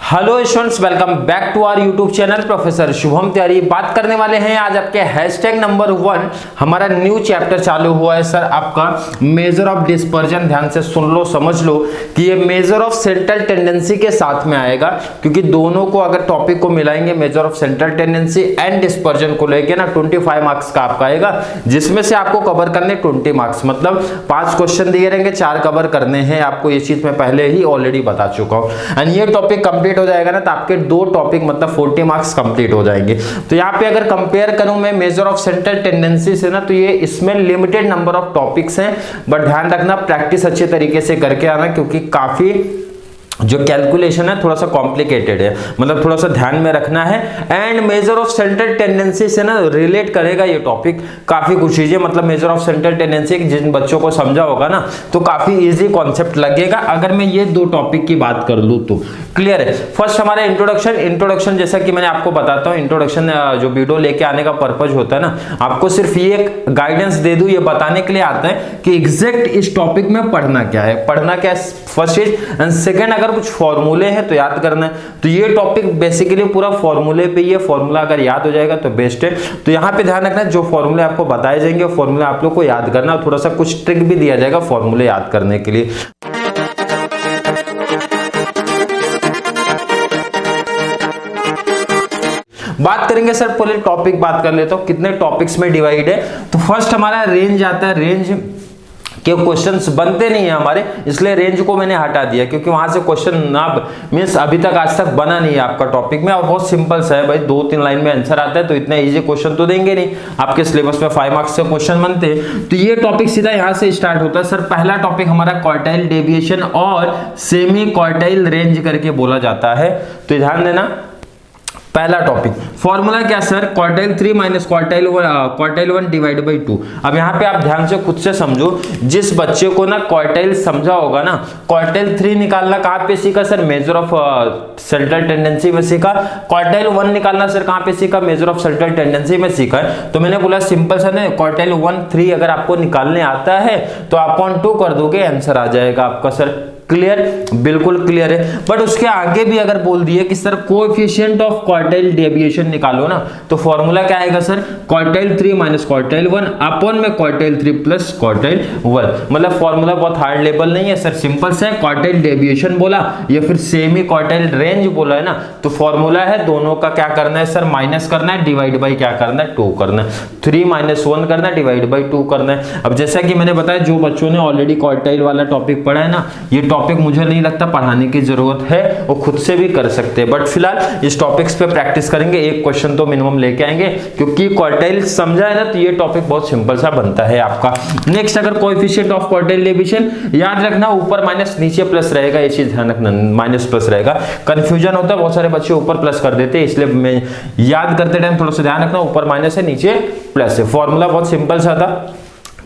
Hello students, welcome back to our YouTube channel professor Shubham Tiwari. बात करने वाले हैं आज आपके हैशटैग नंबर 1। हमारा न्यू चैप्टर चालू हुआ है सर आपका मेजर ऑफ डिस्पर्जन। ध्यान से सुन लो, समझ लो कि ये मेजर ऑफ सेंट्रल टेंडेंसी के साथ में आएगा, क्योंकि दोनों को अगर टॉपिक को मिलाएंगे measure of central tendency and dispersion को लेके ना 25 मार्क्स का आपका आएगा, जिसमें से आपको कवर करने 20 मार्क्स, मतलब 5 क्वेश्चन दिए रहेंगे, 4 कवर करने हैं आपको। ये चीज मैं पहले ही ऑलरेडी बता चुका हूँ। एंड ये टॉपिक कंप्लीट हो जाएगा ना तो आपके 2 टॉपिक मतलब 40 मार्क्स कंप्लीट हो जाएंगे। तो यहाँ पे अगर कंपेयर करूं मैं मेजर ऑफ सेंट्रल टेंडेंसी से ना, तो ये इसमें लिमिटेड नंबर ऑफ टॉपिक्स हैं, बट ध्यान रखना प्रैक्टिस अच्छे तरीके से करके आना, क्योंकि काफी जो कैलकुलेशन है थोड़ा सा कॉम्प्लिकेटेड है, मतलब थोड़ा सा ध्यान में रखना है। And measure of central tendency से ना रिलेट करेगा ये टॉपिक काफी कुछ चीजें, मतलब मेजर ऑफ सेंट्रल टेंडेंसी जिन बच्चों को समझा होगा ना तो काफी इजी कॉन्सेप्ट लगेगा अगर मैं ये 2 टॉपिक की बात कर लूं तो। क्लियर है। फर्स्ट हमारा इंट्रोडक्शन जैसा कि मैंने आपको बताता हूँ, इंट्रोडक्शन जो वीडियो लेके आने का पर्पज होता है ना, आपको सिर्फ ये गाइडेंस दे दूं, ये बताने के लिए आता है कि एग्जैक्ट इस टॉपिक में पढ़ना क्या है फर्स्ट चीज। एंड सेकेंड, अगर कुछ फॉर्मूले हैं तो याद करना है। तो ये टॉपिक बेसिकली पूरा फॉर्मूले पे ही है, फॉर्मूला अगर याद हो जाएगा तो बेस्ट है। तो यहाँ पे ध्यान रखना, जो फॉर्मूले आपको बताए जाएंगे फॉर्मूले आप लोग को याद करना, और थोड़ा सा कुछ ट्रिक भी दिया जाएगा फॉर्मूले याद करने के लिए। बात करेंगे सर पूरे टॉपिक, बात कर लेता हूं कितने टॉपिक्स में डिवाइड है। तो फर्स्ट हमारा रेंज आता है। रेंज के क्वेश्चंस बनते नहीं है हमारे, इसलिए रेंज को मैंने हटा दिया, क्योंकि वहां से क्वेश्चन ना मींस अभी तक आज तक बना नहीं है आपका टॉपिक में, और बहुत सिंपल सा है भाई, 2-3 लाइन में आंसर आता है, तो इतना इजी क्वेश्चन तो देंगे नहीं। आपके सिलेबस में 5 मार्क्स के क्वेश्चन बनते हैं। तो ये टॉपिक सीधा यहां से स्टार्ट होता है सर। पहला टॉपिक हमारा क्वार्टाइल डेविएशन और सेमी क्वार्टाइल रेंज करके बोला जाता है, तो ध्यान देना। पहला टॉपिक फॉर्मूला क्या sir, quartile 3 minus quartile 1 divide by 2। अब यहाँ पे आप ध्यान से खुद से समझो, जिस बच्चे को ना क्वार्टाइल समझा होगा ना, क्वार्टाइल 3 निकालना कहाँ पे सीखा sir, measure of central tendency में सीखा। क्वार्टाइल 1 निकालना सर कहाँ पे सीखा, मेजर ऑफ सेंट्रल टेंडेंसी में सीखा है। तो मैंने बोला सिंपल सा ना, क्वार्टाइल 1, 3 अगर आपको निकालने आता है तो अपॉन 2 कर दोगे, आंसर आ जाएगा आपका सर। क्लियर, बिल्कुल क्लियर है। बट उसके आगे भी अगर बोल दिए कि sir coefficient of quartile deviation निकालो ना, तो फॉर्मूला क्या आएगा sir, quartile 3 minus quartile 1 upon में क्वार्टाइल 3 प्लस क्वार्टाइल 1। मतलब फॉर्मूला बहुत हार्ड लेवल नहीं है सर, सिंपल से क्वार्टाइल डेविएशन बोला या फिर सेमी क्वार्टाइल रेंज बोला है ना, तो फॉर्मूला है दोनों का क्या करना है सर, माइनस करना है, डिवाइड बाई क्या करना है, 2 करना है। 3 माइनस 1 करना है, डिवाइड बाई 2 करना है। अब जैसा कि मैंने बताया, जो बच्चों ने ऑलरेडी क्वार्टाइल वाला टॉपिक पढ़ा है ना, ये टॉपिक मुझे नहीं लगता पढ़ाने की जरूरत है, वो खुद से भी कर सकते हैं। बट फिलहाल इस टॉपिक्स पे प्रैक्टिस करेंगे, एक क्वेश्चन तो मिनिमम लेके आएंगे, क्योंकि क्वार्टाइल समझा है ना, तो ये टॉपिक बहुत सिंपल सा बनता है आपका। नेक्स्ट, अगर कोएफिशिएंट ऑफ क्वार्टाइल डेविएशन, याद रखना ऊपर माइनस नीचे प्लस रहेगा, ये चीज ध्यान रखना, माइनस प्लस रहेगा। कंफ्यूजन होता है, बहुत सारे बच्चे ऊपर प्लस कर देते हैं, इसलिए मैं याद करते टाइम थोड़ा सा ध्यान रखना, ऊपर माइनस है नीचे प्लस है। फॉर्मूला बहुत सिंपल सा था।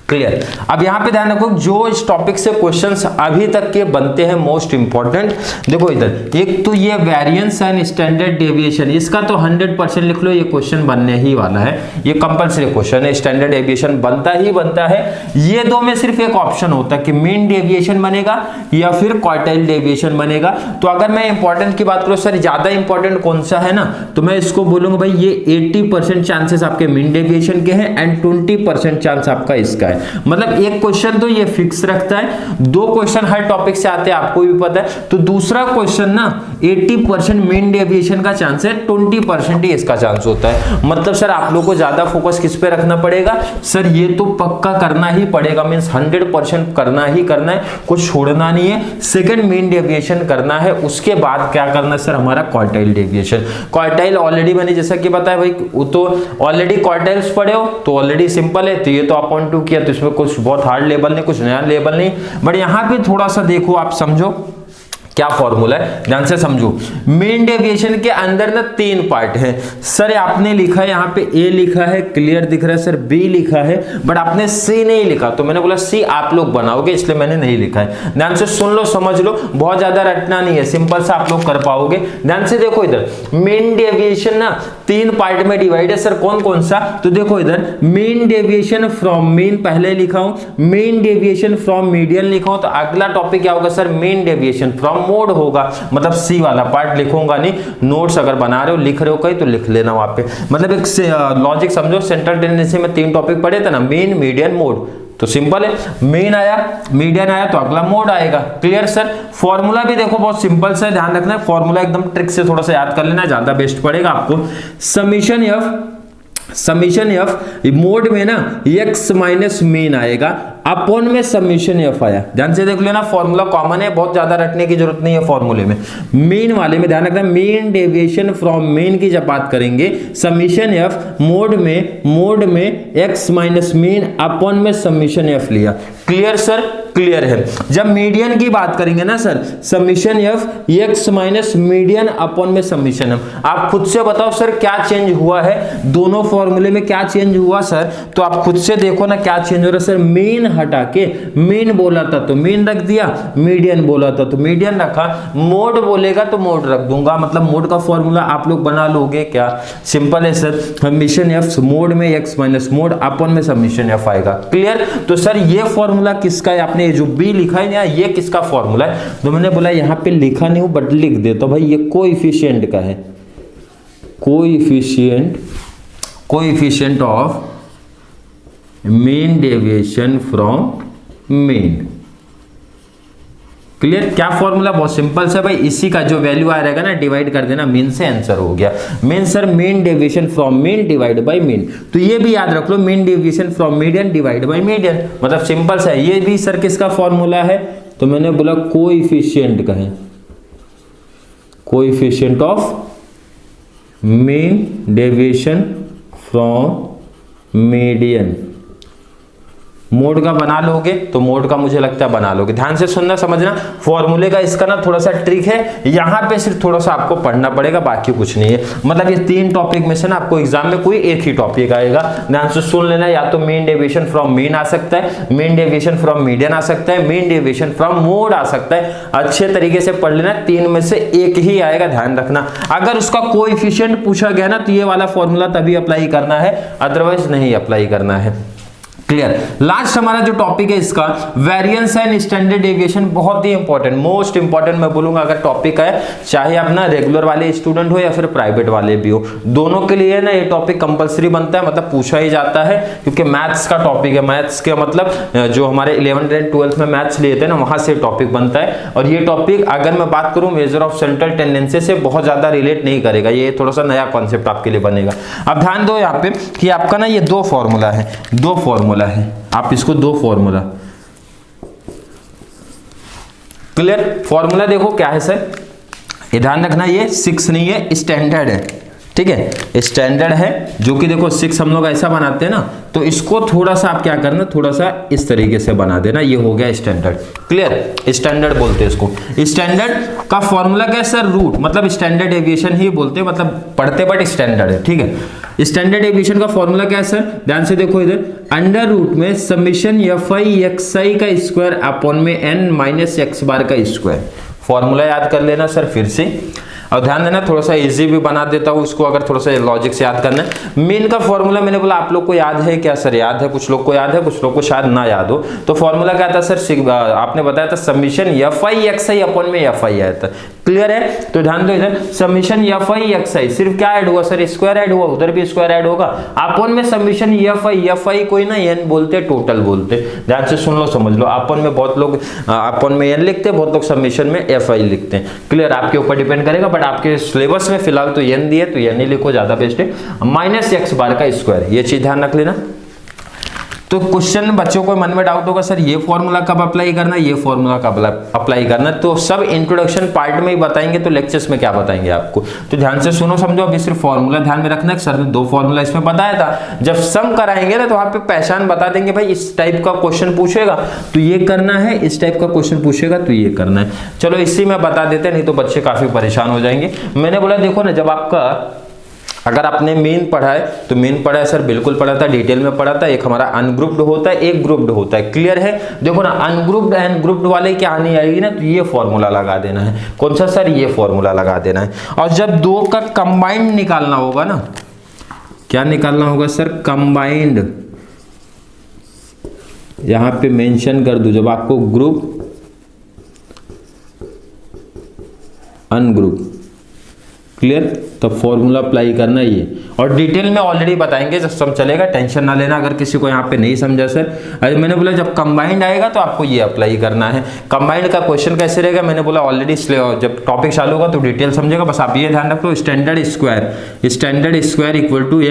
क्लियर। अब यहां पे ध्यान रखो, जो इस टॉपिक से क्वेश्चंस अभी तक के बनते हैं मोस्ट इंपॉर्टेंट, देखो इधर एक तो ये वेरिएंस एंड स्टैंडर्ड डेविएशन, इसका तो 100% लिख लो, ये क्वेश्चन बनने ही वाला है, ये कंपलसरी क्वेश्चन है। स्टैंडर्ड डेविएशन बनता ही बनता है। ये दो में सिर्फ एक ऑप्शन होता है कि मीन डेविएशन बनेगा या फिर क्वार्टाइल डेविएशन बनेगा। तो अगर मैं इंपॉर्टेंट की बात करूं सर, ज्यादा इंपॉर्टेंट कौन सा है ना, तो मैं इसको बोलूंगा भाई ये 80% चांसेस आपके मीन डेविएशन के हैं एंड 20% चांस आपका इसका है। मतलब एक क्वेश्चन तो ये फिक्स रखता है, 2 क्वेश्चन हर टॉपिक से आते हैं, आपको भी पता है। तो दूसरा क्वेश्चन ना 80% मीन डेविएशन का चांस है, 20% ही इसका चांस होता है। मतलब सर आप लोगों को ज्यादा फोकस किस पे रखना पड़ेगा सर, ये तो पक्का करना ही पड़ेगा, मींस 100% करना ही करना है, कुछ छोड़ना नहीं है। सेकंड मीन डेविएशन करना है, उसके बाद क्या करना है सर, हमारा क्वार्टाइल डेविएशन। क्वार्टाइल ऑलरेडी मैंने जैसा कि बताया भाई, वो तो ऑलरेडी क्वार्टाइल्स पढ़े हो तो ऑलरेडी सिंपल है, तो ये तो अपॉन 2 किया, तो इसमें कुछ बहुत हार्ड लेवल नहीं, कुछ नया लेवल नहीं। बट यहां पे थोड़ा सा देखो, आप समझो क्या फॉर्मूला है, ध्यान से समझो। मीन डेविएशन के अंदर ना 3 पार्ट है सर, आपने लिखा है यहाँ पे ए लिखा है, क्लियर दिख रहा है सर, बी लिखा है, बट आपने सी नहीं लिखा, तो मैंने बोला सी आप लोग बनाओगे, इसलिए मैंने नहीं लिखा है। ध्यान से सुन लो, समझ लो, बहुत ज्यादा रटना नहीं है, सिंपल सा आप लोग कर पाओगे। ध्यान से देखो इधर, मीन डेविएशन ना 3 पार्ट में डिवाइड है सर, कौन कौन सा, तो देखो इधर मीन डेविएशन फ्रॉम मीन पहले लिखा हूं, मीन डेविएशन फ्रॉम मीडियन लिखा हूं, तो अगला टॉपिक क्या होगा sir, mean deviation from mode होगा, मतलब सी वाला पार्ट लिखूंगा नहीं, नोट्स अगर बना रहे हो लिख रहे हो कहीं तो लिख लेना वहां पे। मतलब एक लॉजिक समझो, सेंट्रल टेंडेंसी में 3 टॉपिक पढ़े थे ना, मीन, मीडियन, मोड। तो सिंपल है, मीन आया, मीडियन आया तो अगला मोड आएगा। Clear sir. फॉर्मूला भी देखो बहुत सिंपल सा है, ध्यान रखना है फॉर्मूला एकदम ट्रिक से थोड़ा सा याद कर लेना, ज्यादा बेस्ट पड़ेगा आपको। समीशन एफ मोड में ना x माइनस मीन आएगा, अपॉन में समीशन एफ आया। ध्यान से देख लेना, फॉर्मूला कॉमन है, बहुत ज्यादा रटने की जरूरत नहीं है फॉर्मूले में। मीन वाले में ध्यान रखना, मीन डेविएशन फ्रॉम मीन की जब बात करेंगे, समीशन एफ मोड में x माइनस मीन अपॉन में समीशन एफ लिया। क्लियर सर, क्लियर है। जब मीडियन की बात करेंगे ना sir, summation F x minus median upon में समीशन एफ। आप खुद से बताओ सर क्या चेंज हुआ है दोनों फॉर्मूले में, क्या चेंज हुआ सर? तो आप खुद से देखो ना क्या चेंज हो रहा है सर। मीन हटा के, मीन बोला था तो मीन रख दिया, मीडियन बोला था तो मीडियन रखा, मोड बोलेगा तो मोड रख दूंगा। मतलब मोड का फॉर्मूला आप लोग बना लोगे क्या? सिंपल है सर, समीशन एफ मोड में x माइनस मोड अपॉन में समीशन एफ आएगा। क्लियर। तो सर ये फॉर्मूला किसका है? आपने जो बी लिखा है ना, ये किसका फॉर्मूला है? तो मैंने बोला यहाँ पे लिखा नहीं हूं बट लिख देता भाई, ये कोएफिशिएंट का है, coefficient of mean deviation from mean. Clear. क्या फॉर्मूला? बहुत सिंपल से भाई, इसी का जो वैल्यू आ रहेगा ना डिवाइड कर देना मीन से, आंसर हो गया। Mean sir mean deviation from mean divide by mean. तो ये भी याद रख लो, mean deviation from median divide by median. मतलब सिंपल सा है। ये भी सर किसका फॉर्मूला है? तो मैंने बोला कोएफिशिएंट का है, coefficient of mean deviation from median. Mode का बना लोगे तो मोड का मुझे लगता है बना लोगे। ध्यान से सुनना, समझना, फॉर्मूले का इसका ना थोड़ा सा ट्रिक है, यहाँ पे सिर्फ थोड़ा सा आपको पढ़ना पड़ेगा, बाकी कुछ नहीं है। मतलब ये 3 टॉपिक में से ना आपको एग्जाम में कोई एक ही टॉपिक आएगा। ध्यान से सुन लेना, या तो मीन डेविएशन फ्रॉम मीन आ सकता है, मीन डेविएशन फ्रॉम मीडियन आ सकता है, मीन डेविएशन फ्रॉम मोड आ सकता है। अच्छे तरीके से पढ़ लेना, 3 में से एक ही आएगा, ध्यान रखना। अगर उसका कोएफिशिएंट पूछा गया ना तो ये वाला फॉर्मूला तभी अप्लाई करना है, अदरवाइज नहीं अप्लाई करना है। क्लियर। लास्ट हमारा जो टॉपिक है इसका वेरिएंस एंड स्टैंडर्ड डेविएशन, बहुत ही इंपॉर्टेंट, मोस्ट इंपॉर्टेंट मैं बोलूंगा अगर टॉपिक है, चाहे अपना रेगुलर वाले स्टूडेंट हो या फिर प्राइवेट वाले भी हो, दोनों के लिए ना ये टॉपिक कंपलसरी बनता है, मतलब पूछा ही जाता है, क्योंकि मैथ्स का टॉपिक है। मैथ्स के मतलब जो हमारे 11th एंड 12th में मैथ्स लिए थे ना, वहां से टॉपिक बनता है। और ये टॉपिक अगर मैं बात करूं मेजर ऑफ सेंट्रल टेंडेंसी से बहुत ज्यादा रिलेट नहीं करेगा, ये थोड़ा सा नया कॉन्सेप्ट आपके लिए बनेगा। अब ध्यान दो यहाँ पे कि आपका ना ये 2 फॉर्मूला है, 2 फॉर्मूला है, आप इसको 2 फॉर्मूला। क्लियर। फॉर्मूला देखो क्या है सर, ये ध्यान रखना, ये 6 नहीं है, स्टैंडर्ड है। ठीक है, स्टैंडर्ड है, जो कि देखो 6 हम लोग ऐसा बनाते हैं ना, तो इसको थोड़ा सा आप क्या करना, थोड़ा सा इस तरीके से बना देना, ये हो गया स्टैंडर्ड। क्लियर। स्टैंडर्ड बोलते हैं इसको। स्टैंडर्ड का फॉर्मूला क्या है सर? रूट, मतलब स्टैंडर्ड डेविएशन ही बोलते हैं, मतलब पढ़ते बट स्टैंडर्ड है। ठीक है। स्टैंडर्ड डेविएशन का फॉर्मूला क्या है सर? ध्यान से देखो इधर, अंडर रूट में समीशन एफआई एक्सआई का स्क्वायर अपॉन में एन माइनस एक्स बार का स्क्वायर। फॉर्मूला याद कर लेना सर फिर से, और ध्यान देना थोड़ा सा इजी भी बना देता हूँ इसको, अगर थोड़ा सा लॉजिक से याद करना है। मीन का फॉर्मूला मैंने बोला आप लोग को याद है क्या सर? याद है, कुछ लोग को याद है, कुछ लोग को शायद ना याद हो। तो फॉर्मूला क्या था सर? आपने बताया था समीशन एफआई एक्सआई अपॉन में एफआई आया था। क्लियर है। तो ध्यान दो इधर, समीशन एफआई एक्सआई सिर्फ क्या ऐड हुआ सर? स्क्वायर ऐड हुआ, उधर भी स्क्वायर ऐड होगा, अपॉन में समीशन एफआई कोई ना एन बोलते, टोटल बोलते। ध्यान से सुन लो, समझ लो। अपॉन में बहुत लोग अपॉन में एन लिखते हैं, बहुत लोग समीशन में एफआई लिखते हैं। क्लियर। आपके ऊपर डिपेंड करेगा, बट आपके सिलेबस में फिलहाल तो एन दिए तो एन ही लिखो, ज्यादा बेस्ट है। माइनस एक्स बार का स्क्वायर, ये चीज ध्यान रख लेना। तो क्वेश्चन बच्चों को मन में डाउट होगा सर ये फॉर्मूला कब अप्लाई करना, ये फॉर्मूला कब अप्लाई करना, तो सब इंट्रोडक्शन पार्ट में ही बताएंगे, तो लेक्चर्स में क्या बताएंगे आपको। तो ध्यान से सुनो, समझो। अभी सिर्फ फॉर्मूला ध्यान में रखना है, सर ने 2 फॉर्मूला इसमें बताया था। जब सम कराएंगे ना तो वहां पे पहचान बता देंगे, भाई इस टाइप का क्वेश्चन पूछेगा तो ये करना है, इस टाइप का क्वेश्चन पूछेगा तो ये करना है। चलो इसी में बता देते, नहीं तो बच्चे काफी परेशान हो जाएंगे। मैंने बोला देखो ना, जब आपका अगर आपने मीन पढ़ा है तो मीन पढ़ा है सर, बिल्कुल पढ़ा था, डिटेल में पढ़ा था। एक हमारा अनग्रुप्ड होता है, एक ग्रुप्ड होता है। क्लियर है। देखो ना, अनग्रुप्ड एंड ग्रुप्ड वाले क्या आनी आएगी ना, तो ये फॉर्मूला लगा देना है। कौन सा सर? ये फॉर्मूला लगा देना है। और जब 2 का कंबाइंड निकालना होगा ना, क्या निकालना होगा सर? कंबाइंड। यहां पे मेंशन कर दूं, जब आपको ग्रुप अनग्रुप। क्लियर? तब फॉर्मूला अप्लाई करना ही है और डिटेल में ऑलरेडी बताएंगे जब सब चलेगा, टेंशन ना लेना अगर किसी को यहाँ पे नहीं समझा सर। अरे मैंने बोला जब कंबाइंड आएगा तो आपको ये अप्लाई करना है। कंबाइंड का क्वेश्चन कैसे रहेगा मैंने बोला ऑलरेडी, इसलिए जब टॉपिक चालू होगा तो डिटेल समझेगा। बस आप ये ध्यान रखो, standard square equal to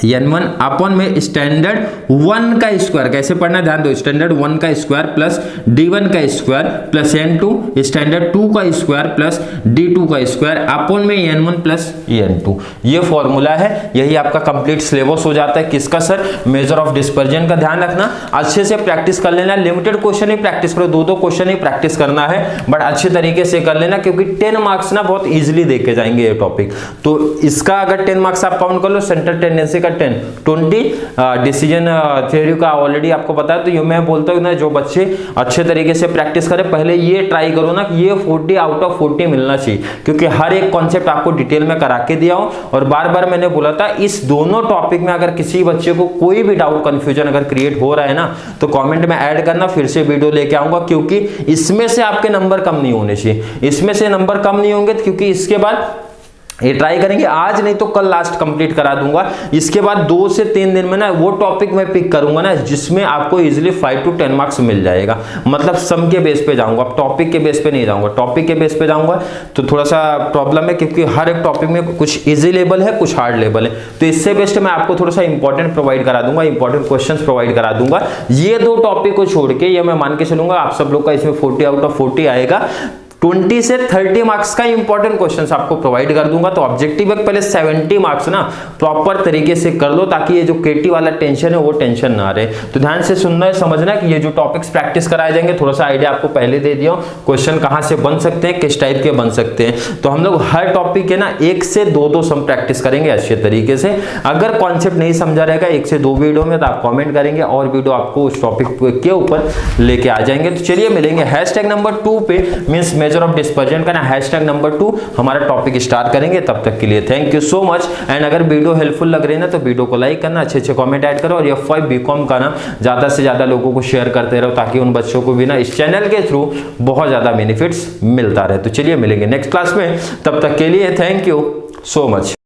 n1 upon में स्टैंडर्ड 1 का स्क्वायर। कैसे पढ़ना ध्यान दो, स्टैंडर्ड 1 का स्क्वायर प्लस d1 का स्क्वायर प्लस n2 स्टैंडर्ड 2 का स्क्वायर प्लस d2 का स्क्वायर अपॉन में n1 प्लस n2। ये फॉर्मूला है, यही आपका कंप्लीट सिलेबस हो जाता है। किसका सर? मेजर ऑफ डिस्पर्जन का। ध्यान रखना, अच्छे से प्रैक्टिस कर लेना, लिमिटेड क्वेश्चन ही प्रैक्टिस करो, 2 क्वेश्चन ही प्रैक्टिस करना है, बट अच्छे तरीके से कर लेना क्योंकि 10 मार्क्स ना बहुत इजिली देके जाएंगे ये टॉपिक। तो इसका अगर 10 मार्क्स आप काउंट कर लो, सेंट्रल टेंडेंसी 20 डिसीजन थ्योरी का ऑलरेडी आपको पता है। तो ये मैं बोलता हूँ ना, जो बच्चे अच्छे तरीके से प्रैक्टिस करें, पहले ये ट्राई करो ना कि ये 40 आउट ऑफ 40 मिलना चाहिए, क्योंकि हर एक कॉन्सेप्ट आपको डिटेल में करा के दिया हूं। और बार बार मैंने बोला था, इस दोनों टॉपिक में अगर किसी बच्चे को कोई भी डाउट कंफ्यूजन अगर क्रिएट हो रहा है ना, तो कमेंट में ऐड करना, फिर से वीडियो लेके आऊंगा, क्योंकि इसमें से आपके नंबर कम नहीं होने चाहिए। इसमें से नंबर कम नहीं होंगे क्योंकि इसके बाद ये ट्राई करेंगे, आज नहीं तो कल लास्ट कंप्लीट करा दूंगा। इसके बाद 2 से 3 दिन में ना वो टॉपिक मैं पिक करूंगा ना जिसमें आपको इजीली 5 to 10 मार्क्स मिल जाएगा। मतलब सम के बेस पे जाऊंगा, टॉपिक के बेस पे नहीं जाऊंगा। टॉपिक के बेस पे जाऊंगा तो थोड़ा सा प्रॉब्लम है, क्योंकि हर एक टॉपिक में कुछ इजी लेवल है, कुछ हार्ड लेवल है। तो इससे बेस्ट मैं आपको थोड़ा सा इंपॉर्टेंट प्रोवाइड करा दूंगा, इंपॉर्टेंट क्वेश्चन प्रोवाइड करा दूंगा। ये 2 टॉपिक को छोड़ के ये मैं मान के चलूंगा आप सब लोग का इसमें 40 आउट ऑफ 40 आएगा। 20 से 30 मार्क्स का इंपॉर्टेंट क्वेश्चंस आपको प्रोवाइड कर दूंगा। तो ऑब्जेक्टिव है पहले 70 मार्क्स ना प्रॉपर तरीके से कर लो, ताकि ये जो केटी वाला टेंशन है वो टेंशन ना रहे। तो ध्यान से सुनना है, समझना कि ये जो टॉपिक्स प्रैक्टिस कराए जाएंगे, थोड़ा सा आइडिया आपको पहले दे दिया हूं, क्वेश्चन कहां से बन सकते हैं, किस टाइप के बन सकते हैं। तो हम लोग हर टॉपिक के ना 1 से 2 सम प्रैक्टिस करेंगे अच्छे तरीके से। अगर कॉन्सेप्ट नहीं समझा रहेगा 1 से 2 वीडियो में, तो आप कॉमेंट करेंगे और वीडियो आपको उस टॉपिक के ऊपर लेके आ जाएंगे। तो चलिए मिलेंगे हैशटैग नंबर 2 पे, मींस मेजर ऑफ डिस्पर्जन का ना हैशटैग नंबर 2 हमारा टॉपिक स्टार्ट करेंगे। तब तक के लिए thank you so much. And अगर वीडियो हेल्पफुल लग रही है ना तो वीडियो को लाइक करना, अच्छे कमेंट ऐड करो, और F5 बीकॉम का ना ज्यादा से ज्यादा लोगों को शेयर करते रहो, ताकि उन बच्चों को भी ना इस चैनल के थ्रू बहुत ज्यादा बेनिफिट्स मिलता रहे। तो चलिए मिलेंगे नेक्स्ट क्लास में, तब तक के लिए थैंक यू सो मच।